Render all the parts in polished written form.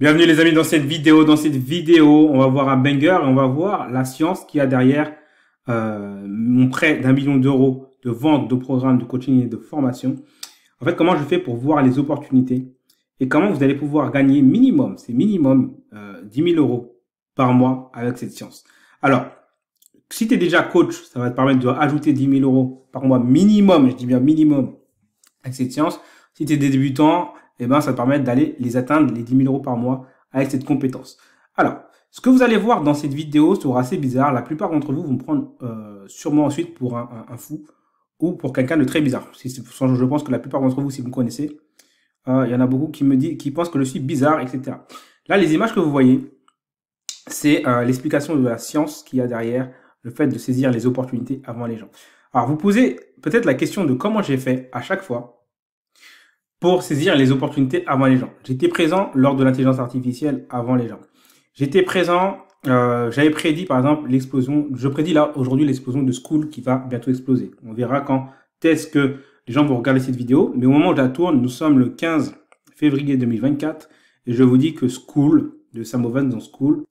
Bienvenue les amis dans cette vidéo. Dans cette vidéo, on va voir un banger et on va voir la science qu'il y a derrière mon prêt d'1 million d'euros de vente de programmes de coaching et de formation. En fait, comment je fais pour voir les opportunités et comment vous allez pouvoir gagner minimum, c'est minimum 10 000 euros par mois avec cette science. Alors, si tu es déjà coach, ça va te permettre d'ajouter 10 000 euros par mois minimum, je dis bien minimum, avec cette science. Si tu es débutant, eh ben, ça te permet d'aller les atteindre, les 10 000 euros par mois avec cette compétence. Alors, ce que vous allez voir dans cette vidéo sera assez bizarre. La plupart d'entre vous vont me prendre sûrement ensuite pour un fou ou pour quelqu'un de très bizarre. Je pense que la plupart d'entre vous, si vous me connaissez, il y en a beaucoup qui pensent que je suis bizarre, etc. Là, les images que vous voyez, c'est l'explication de la science qu'il y a derrière le fait de saisir les opportunités avant les gens. Alors, vous posez peut-être la question de comment j'ai fait à chaque fois pour saisir les opportunités avant les gens. J'étais présent lors de l'intelligence artificielle avant les gens. J'étais présent, j'avais prédit par exemple l'explosion, je prédis là aujourd'hui l'explosion de Skool qui va bientôt exploser. On verra quand est-ce que les gens vont regarder cette vidéo, mais au moment où je la tourne, nous sommes le 15 février 2024 et je vous dis que Skool, de Sam Ovens dans Skool,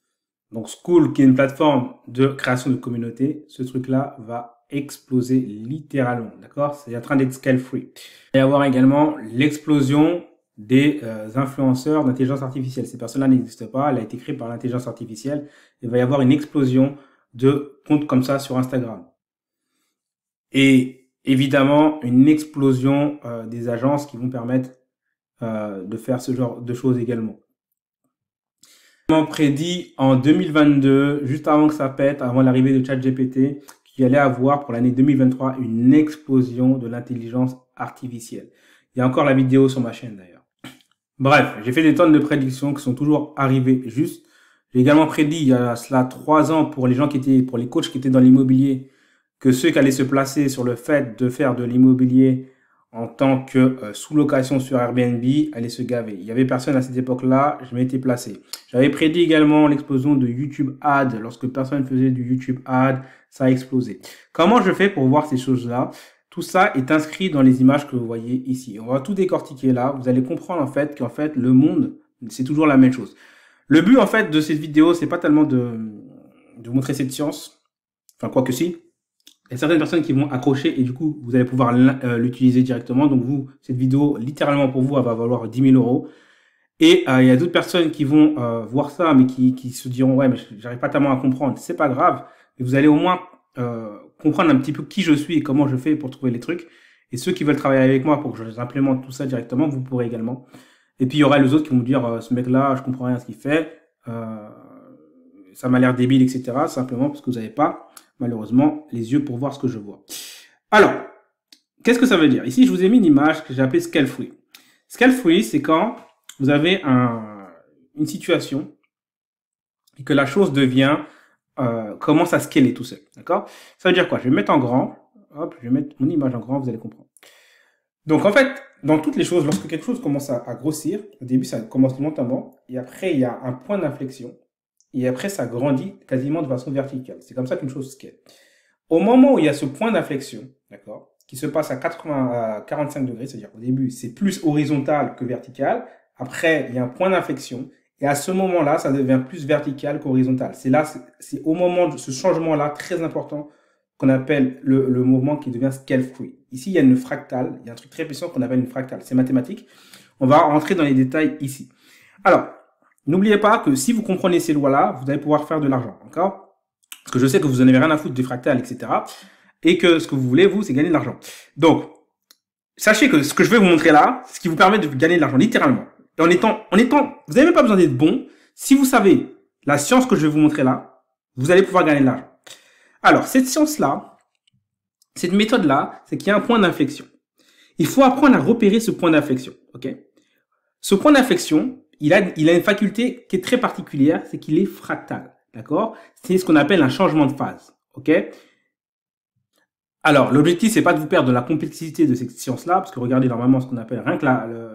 donc Skool qui est une plateforme de création de communauté, ce truc-là va exploser littéralement, d'accord? C'est en train d'être scale free. Il va y avoir également l'explosion des influenceurs d'intelligence artificielle. Ces personnes-là n'existent pas, elle a été créée par l'intelligence artificielle. Il va y avoir une explosion de comptes comme ça sur Instagram. Et évidemment, une explosion des agences qui vont permettre de faire ce genre de choses également. Prédit en 2022, juste avant que ça pète, avant l'arrivée de ChatGPT, qu'il allait avoir pour l'année 2023 une explosion de l'intelligence artificielle. Il y a encore la vidéo sur ma chaîne d'ailleurs. Bref, j'ai fait des tonnes de prédictions qui sont toujours arrivées juste. J'ai également prédit il y a cela 3 ans pour les gens pour les coachs qui étaient dans l'immobilier, que ceux qui allaient se placer sur le fait de faire de l'immobilier en tant que sous-location sur Airbnb allaient se gaver. Il y avait personne à cette époque-là, je m'étais placé. J'avais prédit également l'explosion de YouTube Ad. Lorsque personne faisait du YouTube Ad, ça a explosé. Comment je fais pour voir ces choses-là? Tout ça est inscrit dans les images que vous voyez ici. On va tout décortiquer là. Vous allez comprendre en fait qu'en fait le monde, c'est toujours la même chose. Le but en fait de cette vidéo, c'est pas tellement de vous montrer cette science. Enfin, quoi que si. Il y a certaines personnes qui vont accrocher et du coup, vous allez pouvoir l'utiliser directement. Donc vous, cette vidéo, littéralement pour vous, elle va valoir 10 000 euros. Et il y a d'autres personnes qui vont voir ça, mais qui se diront, ouais, mais j'arrive pas tellement à comprendre. C'est pas grave. Mais vous allez au moins comprendre un petit peu qui je suis et comment je fais pour trouver les trucs. Et ceux qui veulent travailler avec moi pour que je implémente tout ça directement, vous pourrez également. Et puis il y aura les autres qui vont me dire, ce mec-là, je comprends rien à ce qu'il fait. Ça m'a l'air débile, etc. Simplement parce que vous n'avez pas, malheureusement, les yeux pour voir ce que je vois. Alors, qu'est-ce que ça veut dire? Ici, je vous ai mis une image que j'ai appelée scale free. Scale free, c'est quand vous avez une situation et que la chose commence à scaler tout seul. D'accord? Ça veut dire quoi? Je vais mettre en grand. Hop, je vais mettre mon image en grand, vous allez comprendre. Donc, en fait, dans toutes les choses, lorsque quelque chose commence à grossir, au début, ça commence lentement et après, il y a un point d'inflexion. Et après, ça grandit quasiment de façon verticale. C'est comme ça qu'une chose scale. Au moment où il y a ce point d'inflexion, d'accord, qui se passe à 45 degrés, c'est-à-dire au début, c'est plus horizontal que vertical. Après, il y a un point d'inflexion. Et à ce moment-là, ça devient plus vertical qu'horizontal. C'est au moment de ce changement-là, très important, qu'on appelle le mouvement qui devient scale free. Ici, il y a une fractale. Il y a un truc très puissant qu'on appelle une fractale. C'est mathématique. On va rentrer dans les détails ici. Alors, n'oubliez pas que si vous comprenez ces lois-là, vous allez pouvoir faire de l'argent, d'accord? Parce que je sais que vous n'en avez rien à foutre des fractales, etc. Et que ce que vous voulez, vous, c'est gagner de l'argent. Donc, sachez que ce que je vais vous montrer là, c'est ce qui vous permet de gagner de l'argent, littéralement. Et vous n'avez même pas besoin d'être bon. Si vous savez la science que je vais vous montrer là, vous allez pouvoir gagner de l'argent. Alors, cette science-là, cette méthode-là, c'est qu'il y a un point d'inflexion. Il faut apprendre à repérer ce point d'inflexion, ok? Ce point d'inflexion, il a une faculté qui est très particulière, c'est qu'il est fractal, d'accord? C'est ce qu'on appelle un changement de phase, ok? Alors, l'objectif, c'est pas de vous perdre de la complexité de cette science-là, parce que regardez, normalement, ce qu'on appelle rien que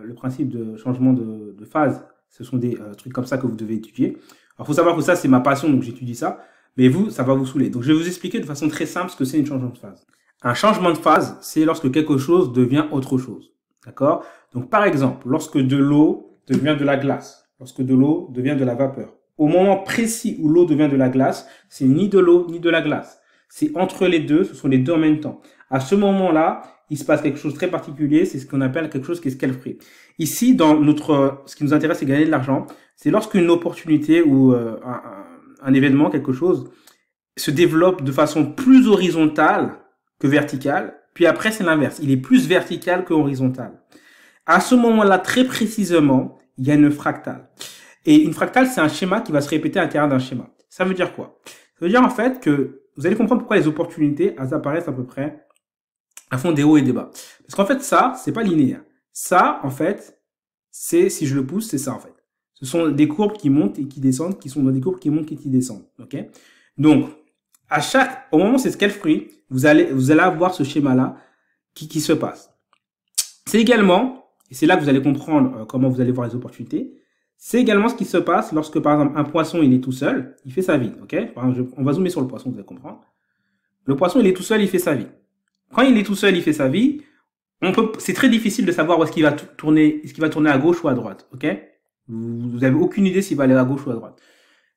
le principe de changement de phase, ce sont des trucs comme ça que vous devez étudier. Alors, faut savoir que ça, c'est ma passion, donc j'étudie ça, mais vous, ça va vous saouler. Donc, je vais vous expliquer de façon très simple ce que c'est un changement de phase. Un changement de phase, c'est lorsque quelque chose devient autre chose, d'accord? Donc, par exemple, lorsque de l'eau devient de la glace. lorsque de l'eau devient de la vapeur. Au moment précis où l'eau devient de la glace, c'est ni de l'eau ni de la glace. C'est entre les deux, ce sont les deux en même temps. À ce moment-là, il se passe quelque chose de très particulier, c'est ce qu'on appelle quelque chose qui est scale free. Ici, dans ce qui nous intéresse, c'est gagner de l'argent. C'est lorsqu'une opportunité ou un événement, quelque chose, se développe de façon plus horizontale que verticale. Puis après, c'est l'inverse. Il est plus vertical que horizontal. À ce moment-là, très précisément, il y a une fractale. Et une fractale, c'est un schéma qui va se répéter à l'intérieur d'un schéma. Ça veut dire quoi? Ça veut dire en fait que vous allez comprendre pourquoi les opportunités, elles apparaissent à peu près à fond des hauts et des bas. Parce qu'en fait, ça, c'est pas linéaire. Ça, en fait, c'est, si je le pousse, c'est ça, en fait. Ce sont des courbes qui montent et qui descendent, qui sont dans des courbes qui montent et qui descendent. OK? Donc, au moment où c'est scale free, vous allez avoir ce schéma-là qui se passe. C'est également, et c'est là que vous allez comprendre comment vous allez voir les opportunités, c'est également ce qui se passe lorsque, par exemple, un poisson, il est tout seul, il fait sa vie. OK? Par exemple, on va zoomer sur le poisson, vous allez comprendre. Le poisson, il est tout seul, il fait sa vie. Quand il est tout seul, il fait sa vie, c'est très difficile de savoir où est-ce qu'il va tourner, est-ce qu'il va tourner à gauche ou à droite. OK? Vous avez aucune idée s'il va aller à gauche ou à droite.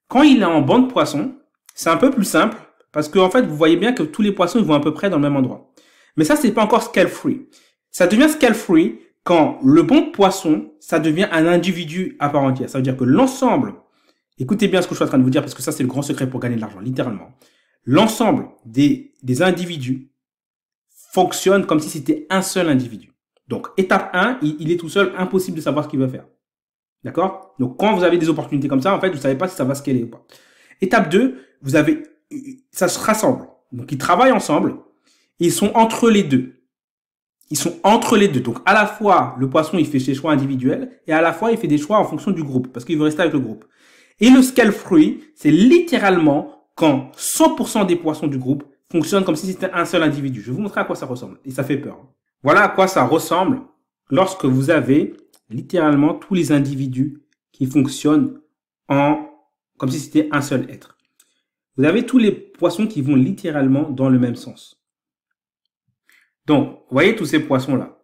Quand il est en banc de poissons, c'est un peu plus simple, parce que, en fait, vous voyez bien que tous les poissons vont à peu près dans le même endroit. Mais ça, c'est pas encore scale free. Ça devient scale free quand le banc de poissons, ça devient un individu à part entière. Ça veut dire que l'ensemble, écoutez bien ce que je suis en train de vous dire, parce que ça, c'est le grand secret pour gagner de l'argent, littéralement. L'ensemble des individus fonctionne comme si c'était un seul individu. Donc, étape 1, il est tout seul, impossible de savoir ce qu'il veut faire. D'accord? Donc, quand vous avez des opportunités comme ça, en fait, vous savez pas si ça va scaler ou pas. Étape 2, ça se rassemble. Donc, ils travaillent ensemble et ils sont entre les deux. Ils sont entre les deux. Donc, à la fois, le poisson, il fait ses choix individuels et à la fois, il fait des choix en fonction du groupe parce qu'il veut rester avec le groupe. Et le scale free, c'est littéralement quand 100% des poissons du groupe fonctionnent comme si c'était un seul individu. Je vais vous montrer à quoi ça ressemble et ça fait peur. Voilà à quoi ça ressemble lorsque vous avez littéralement tous les individus qui fonctionnent comme si c'était un seul être. Vous avez tous les poissons qui vont littéralement dans le même sens. Donc, vous voyez tous ces poissons-là.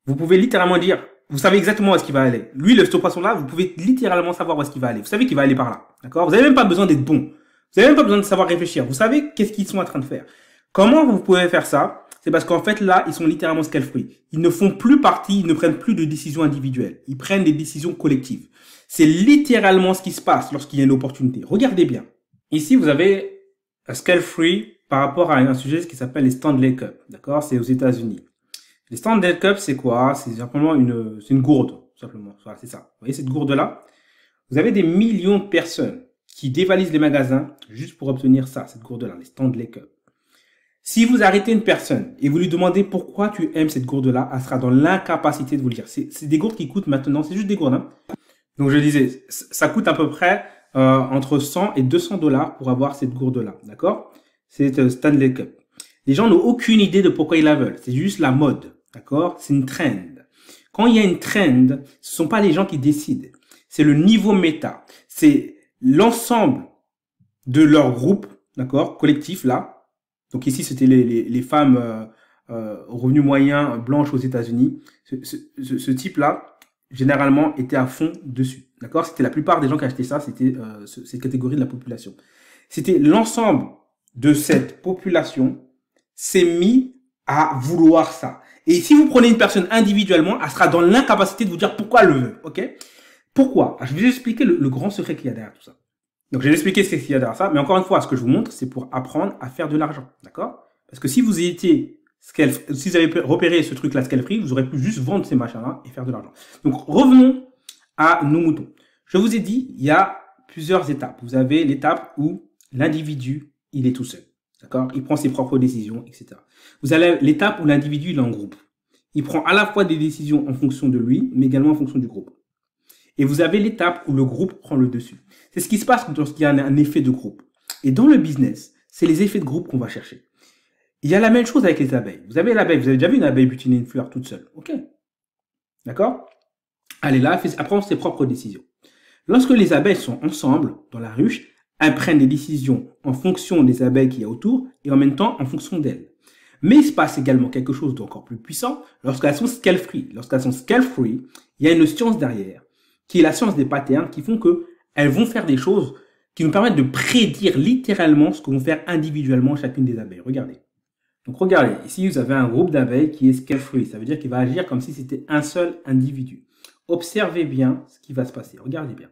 Vous pouvez littéralement dire, vous savez exactement où est-ce qu'il va aller. Lui, ce poisson-là, vous pouvez littéralement savoir où est-ce qu'il va aller. Vous savez qu'il va aller par là. D'accord? Vous n'avez même pas besoin d'être bon. Vous n'avez même pas besoin de savoir réfléchir. Vous savez qu'est-ce qu'ils sont en train de faire. Comment vous pouvez faire ça? C'est parce qu'en fait, là, ils sont littéralement scale free. Ils ne font plus partie, ils ne prennent plus de décisions individuelles. Ils prennent des décisions collectives. C'est littéralement ce qui se passe lorsqu'il y a une opportunité. Regardez bien. Ici, vous avez un scale free par rapport à un sujet qui s'appelle les Stanley Cup. D'accord? C'est aux États-Unis. Les Stanley Cup, c'est quoi? C'est simplement une gourde, tout simplement. Voilà, c'est ça. Vous voyez cette gourde-là? Vous avez des millions de personnes qui dévalisent les magasins juste pour obtenir ça, cette gourde-là, les Stanley Cup. Si vous arrêtez une personne et vous lui demandez pourquoi tu aimes cette gourde-là, elle sera dans l'incapacité de vous le dire. C'est des gourdes qui coûtent maintenant, c'est juste des gourdes. Hein. Donc je disais, ça coûte à peu près entre 100 et 200 $ pour avoir cette gourde-là, d'accord? C'est Stanley Cup. Les gens n'ont aucune idée de pourquoi ils la veulent. C'est juste la mode, d'accord? C'est une trend. Quand il y a une trend, ce sont pas les gens qui décident. C'est le niveau méta. C'est l'ensemble de leur groupe, d'accord, collectif là. Donc ici, c'était les femmes au revenu moyen blanches aux États-Unis. Ce type-là, généralement, était à fond dessus. D'accord? C'était la plupart des gens qui achetaient ça, c'était cette catégorie de la population. C'était l'ensemble de cette population s'est mis à vouloir ça. Et si vous prenez une personne individuellement, elle sera dans l'incapacité de vous dire pourquoi elle le veut. Ok? Pourquoi? Je vais vous expliquer le grand secret qu'il y a derrière tout ça. Donc, je vais expliquer ce qu'il y a derrière ça. Mais encore une fois, ce que je vous montre, c'est pour apprendre à faire de l'argent. D'accord? Parce que si vous avez repéré ce truc-là, scale free, vous aurez pu juste vendre ces machins-là et faire de l'argent. Donc, revenons à nos moutons. Je vous ai dit, il y a plusieurs étapes. Vous avez l'étape où l'individu, il est tout seul. D'accord? Il prend ses propres décisions, etc. Vous avez l'étape où l'individu, il est en groupe. Il prend à la fois des décisions en fonction de lui, mais également en fonction du groupe. Et vous avez l'étape où le groupe prend le dessus. C'est ce qui se passe lorsqu'il y a un effet de groupe. Et dans le business, c'est les effets de groupe qu'on va chercher. Il y a la même chose avec les abeilles. Vous avez l'abeille, vous avez déjà vu une abeille butiner une fleur toute seule. Ok? D'accord? Elle est là, elle prend ses propres décisions. Lorsque les abeilles sont ensemble dans la ruche, elles prennent des décisions en fonction des abeilles qu'il y a autour et en même temps en fonction d'elles. Mais il se passe également quelque chose d'encore plus puissant lorsqu'elles sont scale free. Lorsqu'elles sont scale free, il y a une science derrière qui est la science des patterns, qui font que elles vont faire des choses qui nous permettent de prédire littéralement ce que vont faire individuellement chacune des abeilles. Regardez. Donc regardez, ici vous avez un groupe d'abeilles qui est scale-free. Ça veut dire qu'il va agir comme si c'était un seul individu. Observez bien ce qui va se passer. Regardez bien.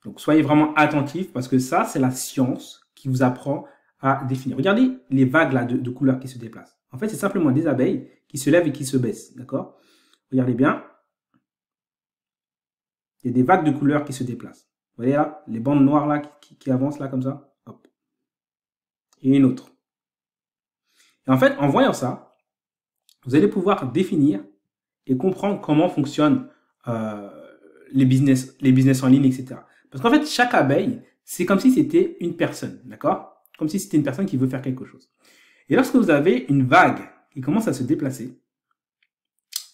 Donc soyez vraiment attentifs parce que ça, c'est la science qui vous apprend à définir. Regardez les vagues là de couleurs qui se déplacent. En fait, c'est simplement des abeilles qui se lèvent et qui se baissent. D'accord? Regardez bien. Il y a des vagues de couleurs qui se déplacent. Vous voyez là, les bandes noires là qui avancent là comme ça. Hop. Et une autre. Et en fait, en voyant ça, vous allez pouvoir définir et comprendre comment fonctionnent les business en ligne, etc. Parce qu'en fait, chaque abeille, c'est comme si c'était une personne, d'accord? Comme si c'était une personne qui veut faire quelque chose. Et lorsque vous avez une vague qui commence à se déplacer,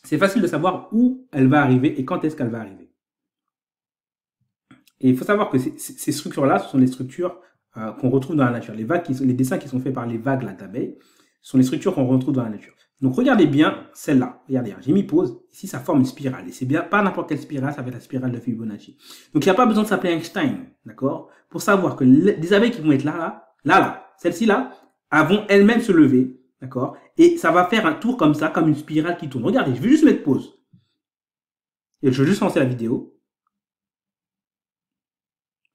c'est facile de savoir où elle va arriver et quand est-ce qu'elle va arriver. Et il faut savoir que ces structures-là, ce sont les structures qu'on retrouve dans la nature. Les dessins qui sont faits par les vagues d'abeilles sont les structures qu'on retrouve dans la nature. Donc regardez bien celle-là. Regardez, j'ai mis pause. Ici, ça forme une spirale. Et c'est bien pas n'importe quelle spirale, ça va être la spirale de Fibonacci. Donc il n'y a pas besoin de s'appeler Einstein, d'accord? Pour savoir que les abeilles qui vont être là, celles-ci là, elles vont elles-mêmes se lever, d'accord? Et ça va faire un tour comme ça, comme une spirale qui tourne. Regardez, je vais juste mettre pause. Et je vais juste lancer la vidéo.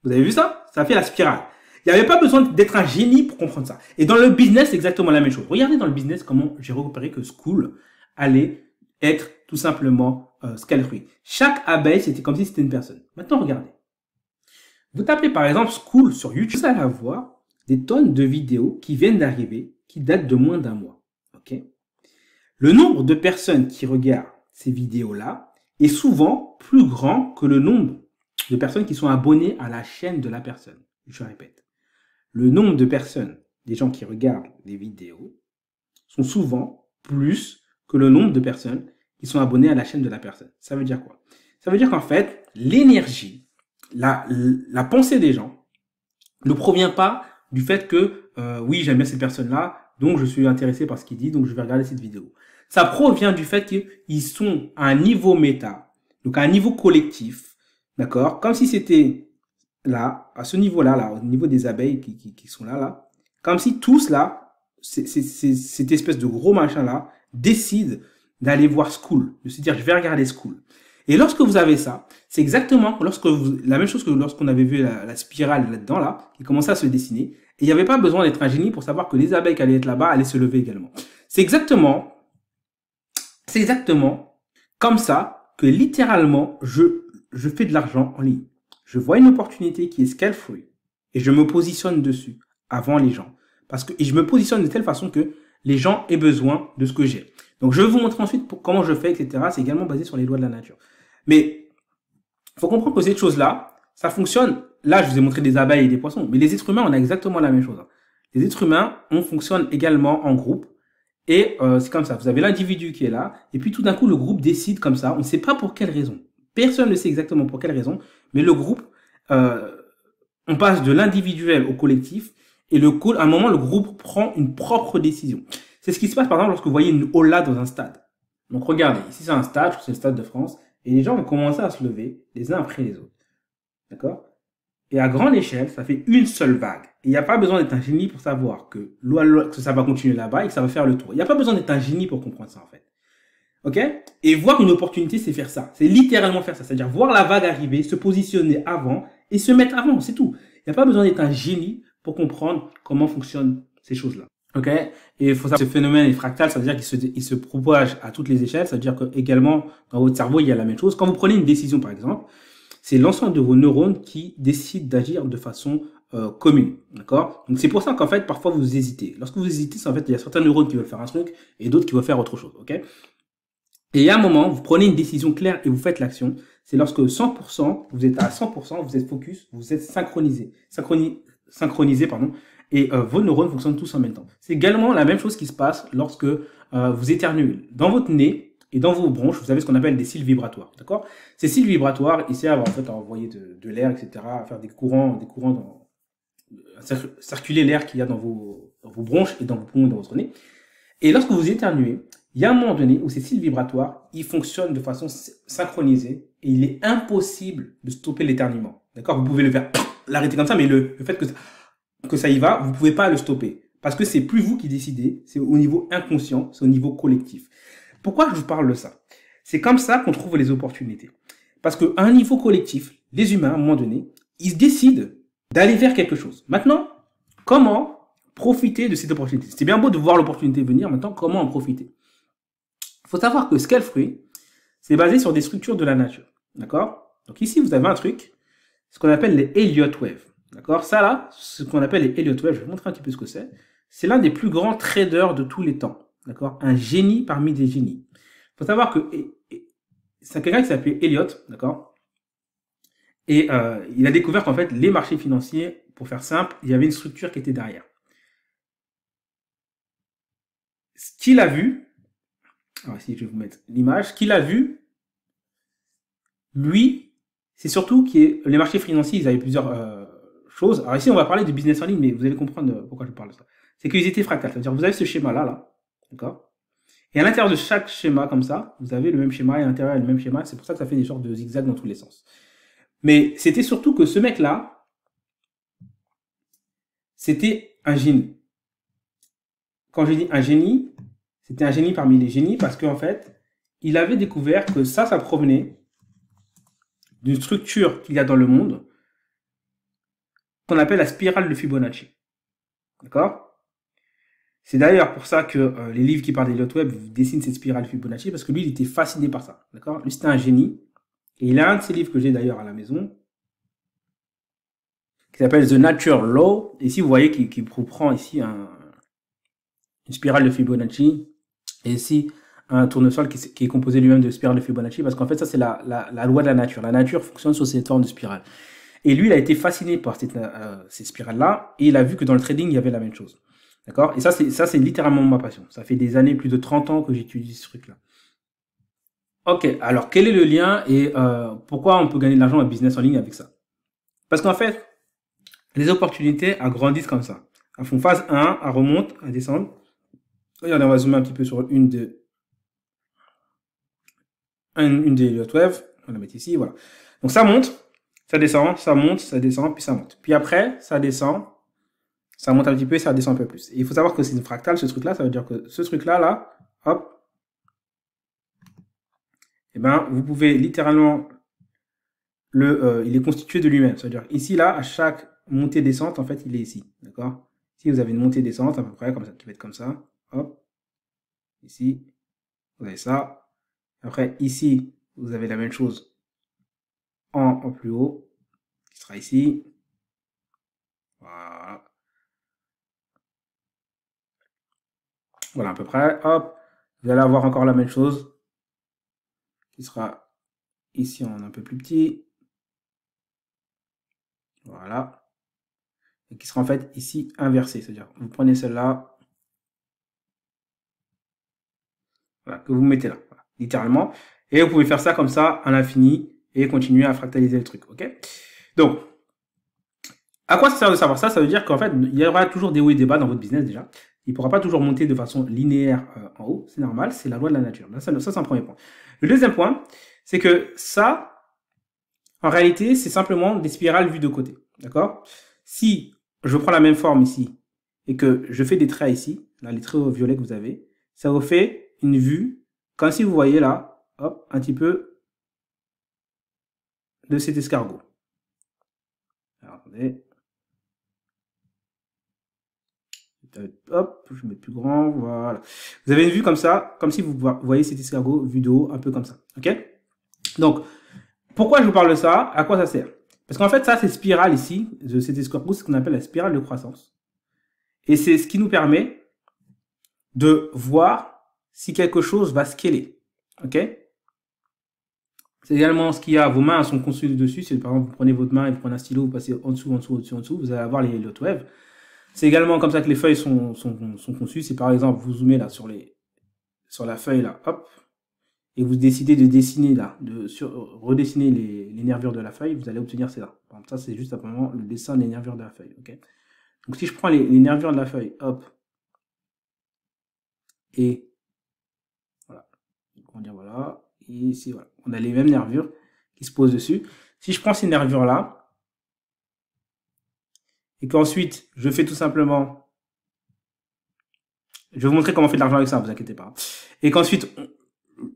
Vous avez vu ça? Ça fait la spirale. Il n'y avait pas besoin d'être un génie pour comprendre ça. Et dans le business, c'est exactement la même chose. Regardez dans le business comment j'ai repéré que School allait être tout simplement scale-free. Chaque abeille, c'était comme si c'était une personne. Maintenant, regardez. Vous tapez par exemple School sur YouTube, vous allez avoir des tonnes de vidéos qui viennent d'arriver, qui datent de moins d'un mois. Okay? Le nombre de personnes qui regardent ces vidéos-là est souvent plus grand que le nombre de personnes qui sont abonnées à la chaîne de la personne. Je répète. Le nombre de personnes, des gens qui regardent les vidéos, sont souvent plus que le nombre de personnes qui sont abonnées à la chaîne de la personne. Ça veut dire quoi? Ça veut dire qu'en fait, l'énergie, la pensée des gens ne provient pas du fait que, oui, j'aime bien cette personne-là, donc je suis intéressé par ce qu'il dit, donc je vais regarder cette vidéo. Ça provient du fait qu'ils sont à un niveau méta, donc à un niveau collectif, d'accord? Comme si c'était là, à ce niveau-là, là, au niveau des abeilles qui sont là, comme si tous là, cette espèce de gros machin-là, décident d'aller voir School, de se dire je vais regarder School. Et lorsque vous avez ça, c'est exactement la même chose que lorsqu'on avait vu la spirale là-dedans, là, qui commençait à se dessiner. Et il n'y avait pas besoin d'être un génie pour savoir que les abeilles qui allaient être là-bas allaient se lever également. C'est exactement comme ça que littéralement, je fais de l'argent en ligne. Je vois une opportunité qui est scale-free et je me positionne dessus avant les gens. Et je me positionne de telle façon que les gens aient besoin de ce que j'ai. Donc, je vais vous montrer ensuite comment je fais, etc. C'est également basé sur les lois de la nature. Mais il faut comprendre que cette chose-là, ça fonctionne. Là, je vous ai montré des abeilles et des poissons. Mais les êtres humains, on a exactement la même chose. Les êtres humains, on fonctionne également en groupe. Et c'est comme ça. Vous avez l'individu qui est là. Et puis, tout d'un coup, le groupe décide comme ça. On ne sait pas pour quelle raison. Personne ne sait exactement pour quelle raison, mais le groupe, on passe de l'individuel au collectif, et à un moment, le groupe prend une propre décision. C'est ce qui se passe, par exemple, lorsque vous voyez une aula dans un stade. Donc, regardez, ici, c'est un stade, c'est le stade de France, et les gens vont commencer à se lever, les uns après les autres. D'accord? Et à grande échelle, ça fait une seule vague. Et il n'y a pas besoin d'être un génie pour savoir que ça va continuer là-bas et que ça va faire le tour. Il n'y a pas besoin d'être un génie pour comprendre ça, en fait. Ok? Et voir une opportunité, c'est faire ça. C'est littéralement faire ça. C'est-à-dire voir la vague arriver, se positionner avant et se mettre avant. C'est tout. Il n'y a pas besoin d'être un génie pour comprendre comment fonctionnent ces choses-là. Ok? Et il faut savoir que ce phénomène est fractal, ça veut dire qu'il se propage à toutes les échelles. Ça veut dire que également dans votre cerveau, il y a la même chose. Quand vous prenez une décision, par exemple, c'est l'ensemble de vos neurones qui décident d'agir de façon commune. D'accord? Donc c'est pour ça qu'en fait, parfois vous hésitez. Lorsque vous hésitez, c'est en fait, il y a certains neurones qui veulent faire un truc et d'autres qui veulent faire autre chose. Ok? Et il y a un moment, vous prenez une décision claire et vous faites l'action. C'est lorsque 100%, vous êtes à 100%, vous êtes focus, vous êtes synchronisé, pardon, et vos neurones fonctionnent tous en même temps. C'est également la même chose qui se passe lorsque vous éternuez. Dans votre nez et dans vos bronches, vous avez ce qu'on appelle des cils vibratoires, d'accord? Ces cils vibratoires, ils servent en fait à envoyer de l'air, etc., à faire des courants à circuler l'air qu'il y a dans vos bronches et dans vos poumons, dans votre nez. Et lorsque vous éternuez, il y a un moment donné où ces cycles vibratoires, ils fonctionnent de façon synchronisée et il est impossible de stopper l'éternuement. D'accord? Vous pouvez le faire, l'arrêter comme ça, mais le fait que ça y va, vous ne pouvez pas le stopper. Parce que c'est plus vous qui décidez, c'est au niveau inconscient, c'est au niveau collectif. Pourquoi je vous parle de ça? C'est comme ça qu'on trouve les opportunités. Parce qu'à un niveau collectif, les humains, à un moment donné, ils décident d'aller vers quelque chose. Maintenant, comment profiter de cette opportunité? C'était bien beau de voir l'opportunité venir, maintenant, comment en profiter? Il faut savoir que Scale-Free, c'est basé sur des structures de la nature. D'accord? Donc ici, vous avez un truc, ce qu'on appelle les Elliott Wave. D'accord? Ça là, ce qu'on appelle les Elliott Wave, je vais vous montrer un petit peu ce que c'est. C'est l'un des plus grands traders de tous les temps. D'accord? Un génie parmi des génies. Il faut savoir que c'est quelqu'un qui s'appelait Elliott, d'accord? Et il a découvert qu'en fait, les marchés financiers, pour faire simple, il y avait une structure qui était derrière. Ce qu'il a vu, alors ici je vais vous mettre l'image, ce qu'il a vu, lui, c'est surtout que les marchés financiers, ils avaient plusieurs choses. Alors ici, on va parler de business en ligne, mais vous allez comprendre pourquoi je parle de ça. C'est qu'ils étaient fractales, c'est-à-dire vous avez ce schéma-là, là, d'accord? Et à l'intérieur de chaque schéma comme ça, vous avez le même schéma et à l'intérieur le même schéma. C'est pour ça que ça fait des sortes de zigzags dans tous les sens. Mais c'était surtout que ce mec-là, c'était un génie. Quand je dis un génie, c'était un génie parmi les génies parce qu'en fait, il avait découvert que ça provenait d'une structure qu'il y a dans le monde qu'on appelle la spirale de Fibonacci. D'accord? C'est d'ailleurs pour ça que les livres qui parlent des Elliott Wave dessinent cette spirale de Fibonacci parce que lui, il était fasciné par ça. D'accord? Lui, c'était un génie. Et il a un de ses livres que j'ai d'ailleurs à la maison qui s'appelle The Nature Law. Ici, vous voyez qu'il prend ici une spirale de Fibonacci et ici un tournesol qui est composé lui-même de spirale de Fibonacci parce qu'en fait, ça, c'est la loi de la nature. La nature fonctionne sur cette forme de spirale. Et lui, il a été fasciné par ces spirales-là et il a vu que dans le trading, il y avait la même chose. D'accord? Et ça, c'est littéralement ma passion. Ça fait des années, plus de 30 ans que j'utilise ce truc-là. Ok, alors quel est le lien et pourquoi on peut gagner de l'argent en business en ligne avec ça? Parce qu'en fait, les opportunités agrandissent comme ça. Elles font phase 1, elles remontent, elles descendent. Regardez, on va zoomer un petit peu sur une des Elliott Wave. On va la mettre ici, voilà. Donc ça monte, ça descend, ça monte, ça descend, puis ça monte. Puis après, ça descend, ça monte un petit peu et ça descend un peu plus. Et il faut savoir que c'est une fractale, ce truc-là. Ça veut dire que ce truc-là, là, hop, et ben, vous pouvez littéralement il est constitué de lui-même. C'est-à-dire ici, là, à chaque montée-descente, en fait, il est ici. D'accord? Ici, vous avez une montée-descente à peu près, comme ça, qui va être comme ça. Hop. Ici, vous avez ça. Après, ici, vous avez la même chose en plus haut, qui sera ici. Voilà. Voilà, à peu près. Hop. Vous allez avoir encore la même chose, qui sera ici en un peu plus petit. Voilà. Et qui sera en fait ici inversé. C'est-à-dire, vous prenez celle-là, voilà, que vous mettez là, voilà, littéralement. Et vous pouvez faire ça comme ça à l'infini et continuer à fractaliser le truc, ok? Donc, à quoi ça sert de savoir ça? Ça veut dire qu'en fait, il y aura toujours des hauts et des bas dans votre business déjà. Il ne pourra pas toujours monter de façon linéaire en haut, c'est normal, c'est la loi de la nature. Ça c'est un premier point. Le deuxième point, c'est que ça, en réalité, c'est simplement des spirales vues de côté, d'accord? Si je prends la même forme ici et que je fais des traits ici, là, les traits violets que vous avez, ça vous fait une vue, comme si vous voyez là, hop, un petit peu de cet escargot. Alors, attendez. Hop, je mets plus grand, voilà. Vous avez une vue comme ça, comme si vous voyez cet escargot vu de haut, un peu comme ça, ok? Donc, pourquoi je vous parle de ça? À quoi ça sert? Parce qu'en fait, ça, cette spirale ici, de cet escargot, c'est ce qu'on appelle la spirale de croissance. Et c'est ce qui nous permet de voir si quelque chose va scaler, ok? C'est également ce qu'il y a, vos mains sont construites dessus. C'est par exemple, vous prenez votre main et vous prenez un stylo, vous passez en dessous, en dessous, en dessous, vous allez avoir les Elliott Wave. C'est également comme ça que les feuilles sont conçues. C'est par exemple, vous zoomez là sur la feuille là, hop, et vous décidez de dessiner là, redessiner les nervures de la feuille, vous allez obtenir cela. Par exemple, ça c'est juste simplement le dessin des nervures de la feuille, ok? Donc si je prends les nervures de la feuille, hop, et on va dire voilà. Et ici, voilà. On a les mêmes nervures qui se posent dessus. Si je prends ces nervures-là, et qu'ensuite, je fais tout simplement... Je vais vous montrer comment on fait de l'argent avec ça, ne vous inquiétez pas. Et qu'ensuite,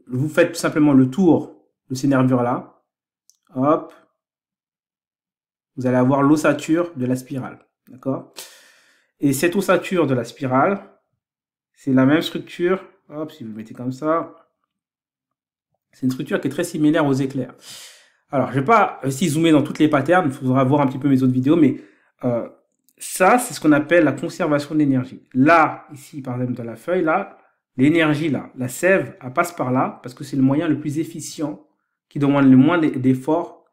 vous faites tout simplement le tour de ces nervures-là. Hop. Vous allez avoir l'ossature de la spirale. D'accord? Et cette ossature de la spirale, c'est la même structure. Hop, si vous le mettez comme ça. C'est une structure qui est très similaire aux éclairs. Alors, je ne vais pas ici zoomer dans toutes les patterns. Il faudra voir un petit peu mes autres vidéos. Mais ça, c'est ce qu'on appelle la conservation d'énergie. Là, ici, par exemple, dans la feuille, là, l'énergie, là, la sève, elle passe par là parce que c'est le moyen le plus efficient qui demande le moins d'efforts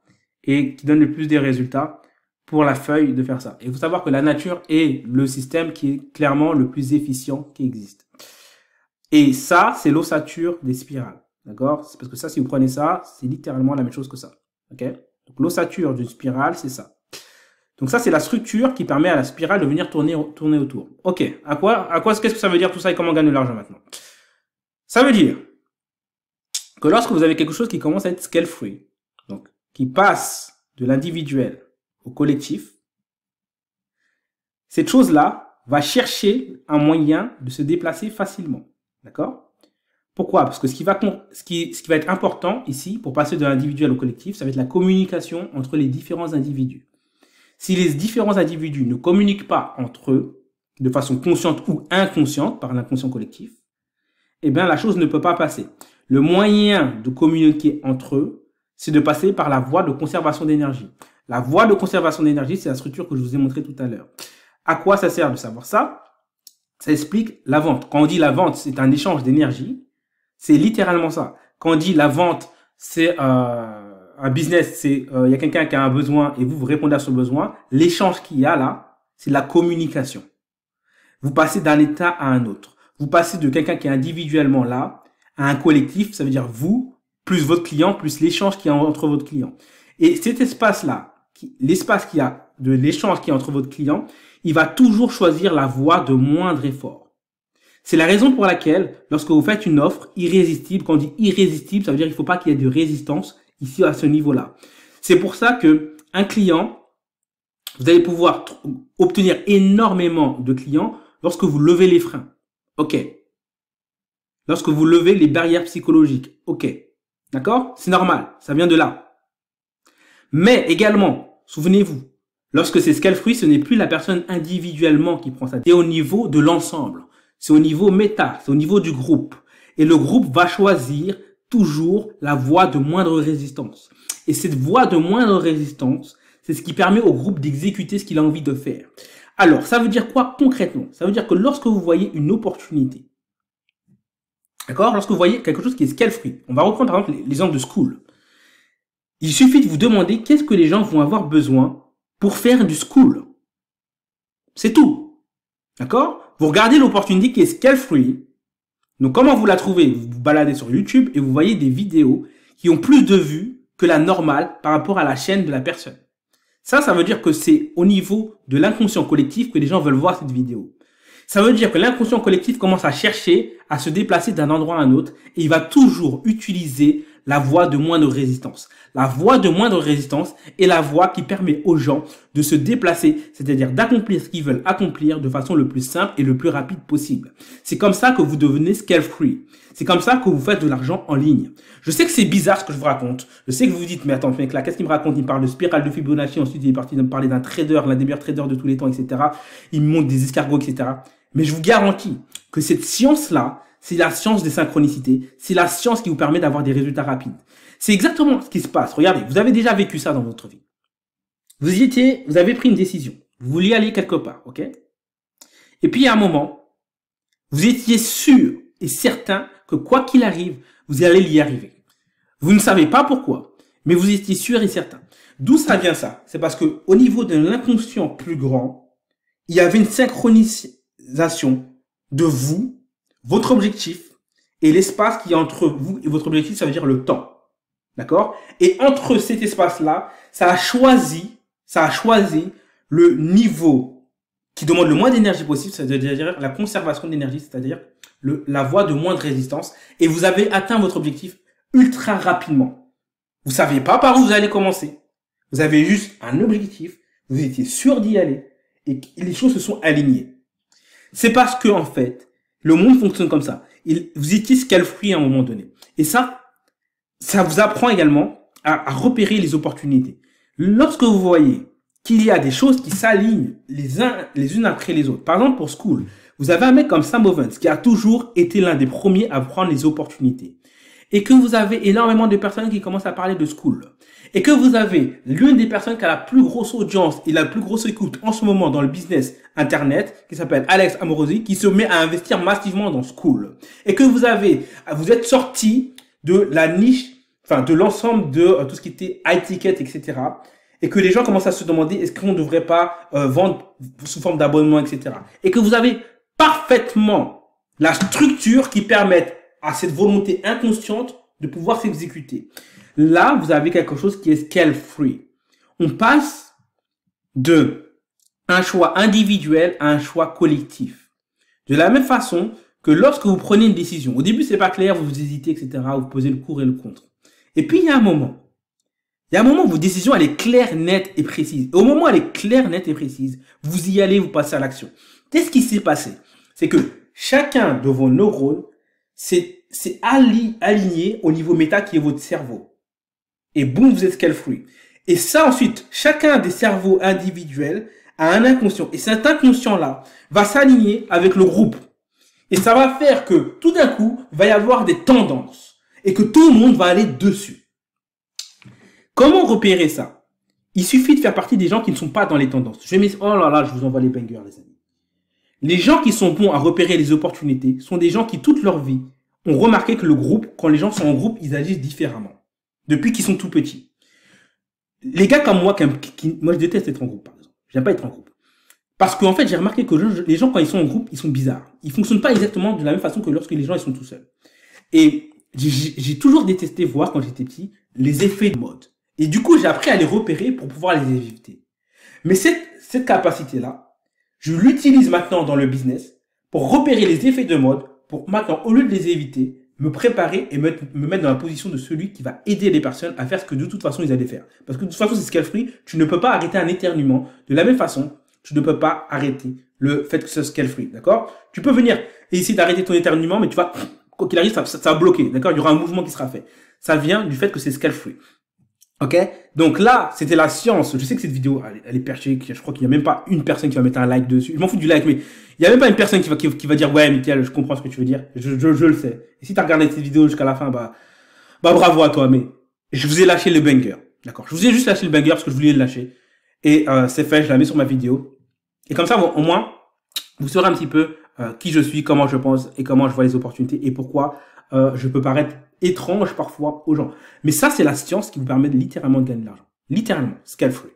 et qui donne le plus de résultats pour la feuille de faire ça. Et il faut savoir que la nature est le système qui est clairement le plus efficient qui existe. Et ça, c'est l'ossature des spirales. D'accord? C'est parce que ça, si vous prenez ça, c'est littéralement la même chose que ça. Ok? Donc l'ossature d'une spirale, c'est ça. Donc ça, c'est la structure qui permet à la spirale de venir tourner autour. Ok. Qu'est-ce que ça veut dire tout ça et comment on gagne de l'argent maintenant? Ça veut dire que lorsque vous avez quelque chose qui commence à être scale free, donc qui passe de l'individuel au collectif, cette chose-là va chercher un moyen de se déplacer facilement. D'accord? Pourquoi? Parce que ce qui va être important ici, pour passer de l'individuel au collectif, ça va être la communication entre les différents individus. Si les différents individus ne communiquent pas entre eux, de façon consciente ou inconsciente, par l'inconscient collectif, eh bien, la chose ne peut pas passer. Le moyen de communiquer entre eux, c'est de passer par la voie de conservation d'énergie. La voie de conservation d'énergie, c'est la structure que je vous ai montrée tout à l'heure. À quoi ça sert de savoir ça? Ça explique la vente. Quand on dit la vente, c'est un échange d'énergie, c'est littéralement ça. Quand on dit la vente, c'est un business, c'est il y a quelqu'un qui a un besoin et vous répondez à ce besoin. L'échange qu'il y a là, c'est la communication. Vous passez d'un état à un autre. Vous passez de quelqu'un qui est individuellement là à un collectif, ça veut dire vous, plus votre client, plus l'échange qu'il y a entre votre client. Et cet espace-là, l'espace qu'il y a de l'échange qui est entre votre client, il va toujours choisir la voie de moindre effort. C'est la raison pour laquelle, lorsque vous faites une offre irrésistible, quand on dit irrésistible, ça veut dire qu'il ne faut pas qu'il y ait de résistance ici à ce niveau-là. C'est pour ça que un client, vous allez pouvoir obtenir énormément de clients lorsque vous levez les freins. Ok. Lorsque vous levez les barrières psychologiques. Ok. D'accord? C'est normal. Ça vient de là. Mais également, souvenez-vous, lorsque c'est scale free, ce n'est plus la personne individuellement qui prend ça. C'est au niveau de l'ensemble. C'est au niveau méta. C'est au niveau du groupe. Et le groupe va choisir toujours la voie de moindre résistance. Et cette voie de moindre résistance, c'est ce qui permet au groupe d'exécuter ce qu'il a envie de faire. Alors, ça veut dire quoi concrètement? Ça veut dire que lorsque vous voyez une opportunité, d'accord? Lorsque vous voyez quelque chose qui est scale free, on va reprendre par exemple l'exemple de Skool. Il suffit de vous demander qu'est-ce que les gens vont avoir besoin pour faire du Skool. C'est tout. D'accord? Vous regardez l'opportunité qui est scale free. Donc, comment vous la trouvez? Vous vous baladez sur YouTube et vous voyez des vidéos qui ont plus de vues que la normale par rapport à la chaîne de la personne. Ça veut dire que c'est au niveau de l'inconscient collectif que les gens veulent voir cette vidéo. Ça veut dire que l'inconscient collectif commence à chercher à se déplacer d'un endroit à un autre et il va toujours utiliser la voie de moindre résistance. La voie de moindre résistance est la voie qui permet aux gens de se déplacer, c'est-à-dire d'accomplir ce qu'ils veulent accomplir de façon le plus simple et le plus rapide possible. C'est comme ça que vous devenez scale free. C'est comme ça que vous faites de l'argent en ligne. Je sais que c'est bizarre ce que je vous raconte. Je sais que vous vous dites, mais attends, ce mec-là, qu'est-ce qu'il me raconte? Il me parle de spirale de Fibonacci, ensuite il est parti de me parler d'un trader, l'un des meilleurs traders de tous les temps, etc. Il me montre des escargots, etc. Mais je vous garantis que cette science-là, c'est la science des synchronicités. C'est la science qui vous permet d'avoir des résultats rapides. C'est exactement ce qui se passe. Regardez, vous avez déjà vécu ça dans votre vie. Vous avez pris une décision. Vous vouliez aller quelque part, ok? Et puis, à un moment, vous étiez sûr et certain que quoi qu'il arrive, vous allez y arriver. Vous ne savez pas pourquoi, mais vous étiez sûr et certain. D'où ça vient ça? C'est parce que au niveau de l'inconscient plus grand, il y avait une synchronisation de vous, votre objectif et l'espace qui est entre vous et votre objectif, ça veut dire le temps. D'accord? Et entre cet espace-là, ça a choisi le niveau qui demande le moins d'énergie possible, c'est-à-dire la conservation d'énergie, c'est-à-dire la voie de moins de résistance, et vous avez atteint votre objectif ultra rapidement. Vous saviez pas par où vous allez commencer. Vous avez juste un objectif, vous étiez sûr d'y aller, et les choses se sont alignées. C'est parce que, en fait, le monde fonctionne comme ça. Vous étiez scale-free à un moment donné. Et ça vous apprend également à repérer les opportunités. Lorsque vous voyez qu'il y a des choses qui s'alignent les unes après les autres. Par exemple, pour Skool, vous avez un mec comme Sam Ovens qui a toujours été l'un des premiers à prendre les opportunités. Et que vous avez énormément de personnes qui commencent à parler de Skool. Et que vous avez l'une des personnes qui a la plus grosse audience et la plus grosse écoute en ce moment dans le business internet, qui s'appelle Alex Amorosi, qui se met à investir massivement dans Skool. Et que vous êtes sorti de la niche, enfin de l'ensemble de tout ce qui était high ticket, etc. Et que les gens commencent à se demander est-ce qu'on ne devrait pas vendre sous forme d'abonnement, etc. Et que vous avez parfaitement la structure qui permette à cette volonté inconsciente de pouvoir s'exécuter. Là, vous avez quelque chose qui est scale-free. On passe de un choix individuel à un choix collectif. De la même façon que lorsque vous prenez une décision, au début c'est pas clair, vous hésitez, etc. Vous posez le pour et le contre. Et puis il y a un moment où votre décision elle est claire, nette et précise. Et au moment où elle est claire, nette et précise, vous y allez, vous passez à l'action. Qu'est-ce qui s'est passé? C'est que chacun de vos neurones c'est aligné au niveau méta qui est votre cerveau. Et boum, vous êtes scale-free. Et ça ensuite, chacun des cerveaux individuels a un inconscient. Et cet inconscient-là va s'aligner avec le groupe. Et ça va faire que tout d'un coup, il va y avoir des tendances. Et que tout le monde va aller dessus. Comment repérer ça? Il suffit de faire partie des gens qui ne sont pas dans les tendances. Oh là là, je vous envoie les bangers, les amis. Les gens qui sont bons à repérer les opportunités sont des gens qui, toute leur vie, ont remarqué que le groupe, quand les gens sont en groupe, ils agissent différemment. Depuis qu'ils sont tout petits. Les gars comme moi, moi je déteste être en groupe, par exemple. J'aime pas être en groupe. Parce qu'en fait, j'ai remarqué que les gens, quand ils sont en groupe, ils sont bizarres. Ils fonctionnent pas exactement de la même façon que lorsque les gens ils sont tout seuls. Et j'ai toujours détesté voir, quand j'étais petit, les effets de mode. Et du coup, j'ai appris à les repérer pour pouvoir les éviter. Mais cette capacité-là, je l'utilise maintenant dans le business pour repérer les effets de mode, pour maintenant, au lieu de les éviter, me préparer et me mettre dans la position de celui qui va aider les personnes à faire ce que de toute façon ils allaient faire. Parce que de toute façon, c'est scale-free, tu ne peux pas arrêter un éternuement. De la même façon, tu ne peux pas arrêter le fait que ce soit scale-free, d'accord? Tu peux venir et essayer d'arrêter ton éternuement, mais tu vas, quoi qu'il arrive, ça va bloquer, d'accord? Il y aura un mouvement qui sera fait. Ça vient du fait que c'est scale-free. Ok, donc là, c'était la science. Je sais que cette vidéo, elle est perchée. Je crois qu'il n'y a même pas une personne qui va mettre un like dessus. Je m'en fous du like, mais il n'y a même pas une personne qui va dire ouais, Mickaël, je comprends ce que tu veux dire. Je le sais. Et si tu as regardé cette vidéo jusqu'à la fin, bah bravo à toi. Mais je vous ai lâché le banger, d'accord. Je vous ai juste lâché le banger parce que je voulais le lâcher. Et c'est fait. Je la mets sur ma vidéo. Et comme ça, au moins, vous saurez un petit peu qui je suis, comment je pense et comment je vois les opportunités et pourquoi je peux paraître étrange parfois aux gens. Mais ça, c'est la science qui vous permet littéralement de gagner de l'argent. Littéralement, scale-free.